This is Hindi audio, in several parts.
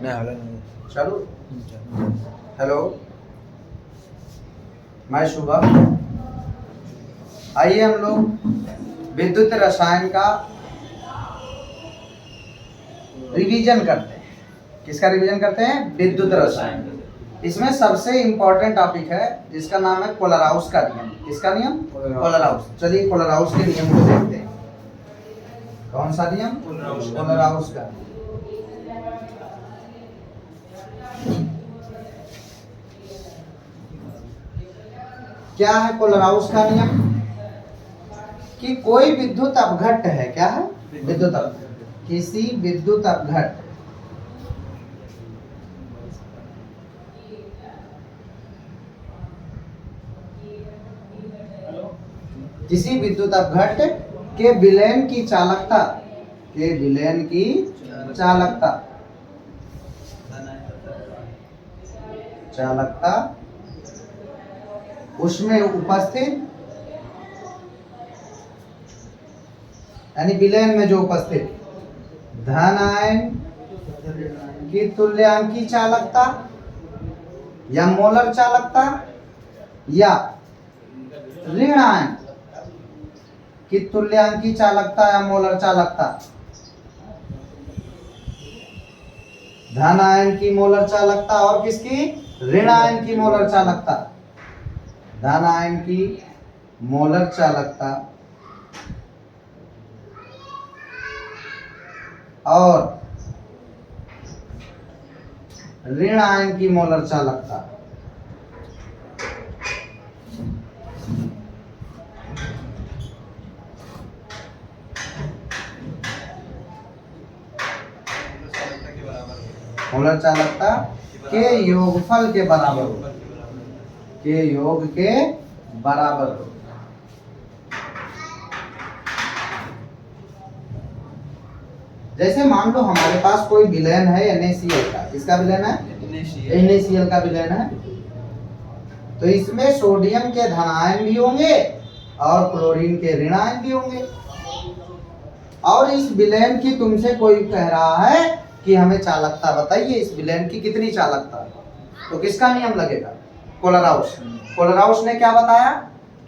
चलो। हेलो, मैं शुभम। आइए हम लोग विद्युत रसायन का रिवीजन करते हैं। किसका रिवीजन करते हैं? विद्युत रसायन। इसमें सबसे इंपॉर्टेंट टॉपिक है जिसका नाम है कोलराउस का नियम। किसका नियम? कोलराउस। चलिए कोलराउस के नियम को देखते हैं। कौन सा नियम? कोलराउस का। क्या है कोलराउस का नियम? कि कोई विद्युत अपघट्ट है। क्या है? विद्युत अपघट्ट। किसी विद्युत अपघट्ट किसी विद्युत अपघट्ट के विलयन की चालकता उसमें उपस्थित, यानी विलयन में जो उपस्थित धन आयन की तुल्यांकी चालकता या मोलर चालकता या ऋण आयन की तुल्यांकी चालकता या मोलर चालकता, धन आयन की मोलर चालकता और किसकी? ऋण आयन की मोलर चालकता। धन आयन की मोलर चालकता और ऋण आयन की मोलर चालकता मोलर चालकता के योगफल के बराबर हो, के योग के बराबर हो। जैसे मान लो हमारे पास कोई विलयन है NaCl का। किसका विलयन है? NaCl का विलयन है। तो इसमें सोडियम के धन आयन भी होंगे और क्लोरीन के ऋण आयन भी होंगे। और इस विलयन की तुमसे कोई कह रहा है कि हमें चालकता बताइए, इस विलयन की कितनी चालकता है। तो किसका नियम लगेगा? कोलराउस। कोलराउस ने क्या बताया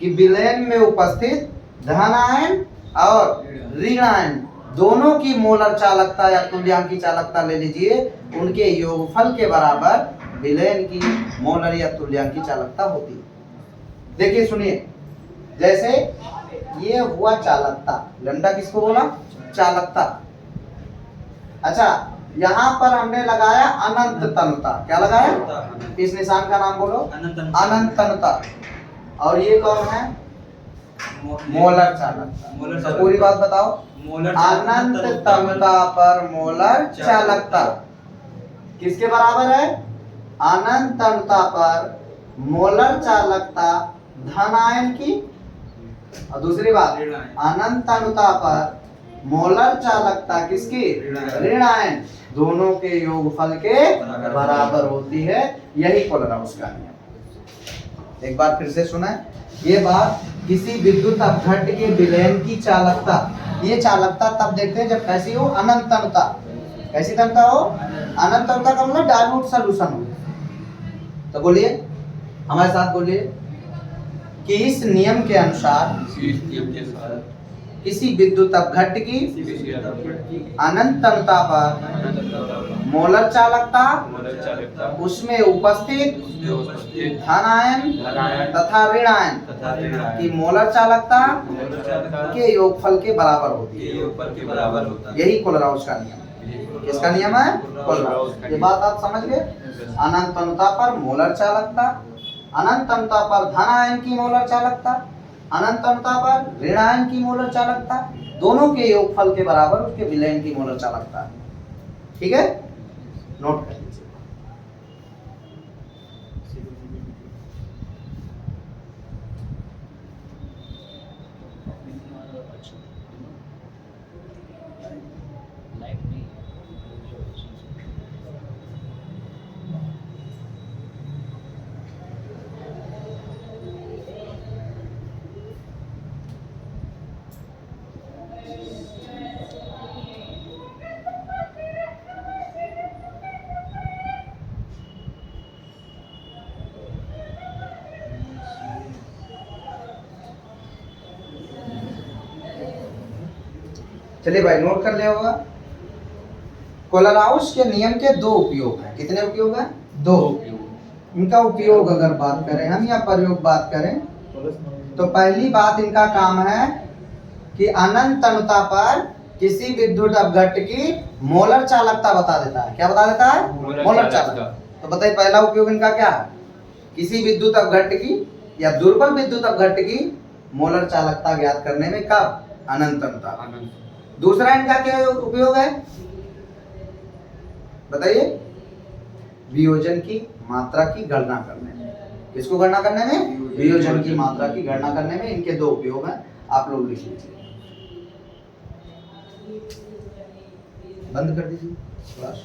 कि विलयन में उपस्थित धन आयन और ऋण आयन दोनों की मोलर चालकता या तुल्यांकी चालकता ले लीजिए, उनके योगफल के बराबर विलयन की मोलर या तुल्यांकी चालकता होती है। देखिए सुनिए, जैसे ये हुआ चालकता, लैम्डा किसको बोला? चालकता। अच्छा, यहाँ पर हमने लगाया अनंत तनुता। क्या लगाया? इस निशान का नाम बोलो। अनंत तनुता। और ये कौन है? मोलर चालकता। तो पूरी बात बताओ। अनंत तनुता पर मोलर चालकता किसके बराबर है? अनंत तनुता पर मोलर चालकता धन आयन की, और दूसरी बात अनंत तनुता पर मोलर चालकता किसकी? ऋण आयन। दोनों के योगफल के बराबर होती है। यही कोलराउस का नियम। एक बार फिर से सुना। ये बात किसी विद्युत अपघट्ट के विलयन की चालकता, ये चालकता तब देखते हैं जब कैसी हो? अनंत तनुता। कैसी तनुता हो? अनंत तनुता का मतलब डाइल्यूट सॉल्यूशन हो। तो बोलिए, हमारे साथ बोलिए कि इस नियम के अनुसार किसी विद्युत अपघट्ट की अनंत तनुता पर मोलर चालकता उसमें उपस्थित धन आयन तथा ऋण आयन की मोलर चालकता के योगफल के बराबर होती है। यही कोलराउस का नियम। किसका नियम है? कोलराउस। ये बात आप समझ गए। अनंत तनुता पर मोलर चालकता, अनंत तनुता पर धन आयन की मोलर चालकता, अनंत तनुता पर ऋण आयन की मोलर चालकता, दोनों के योगफल के बराबर उसके विलयन की मोलर चालकता। ठीक है, नोट कर लीजिए। चलिए भाई नोट कर लिया होगा। कोलराउस के नियम के दो उपयोग हैं। कितने उपयोग हैं? दो उपयोग। इनका उपयोग अगर बात करें हम या प्रयोग बात करें तो पहली बात इनका काम है कि अनंत अणुता पर किसी विद्युत अपघट्ट की मोलर चालकता बता देता है। क्या बता देता है? मोलर चालकता। तो बताइए पहला उपयोग इनका क्या है? किसी विद्युत अपघट्ट की या दुर्बल विद्युत अपघट्ट की मोलर चालकता ज्ञात करने में। कब? अनंत अणुता। दूसरा इनका क्या उपयोग है बताइए? वियोजन की मात्रा की गणना करने में। किसको गणना करने में? वियोजन की मात्रा की गणना करने में इनके दो उपयोग हैं। आप लोग लिख लीजिए। बंद कर दीजिए क्लास।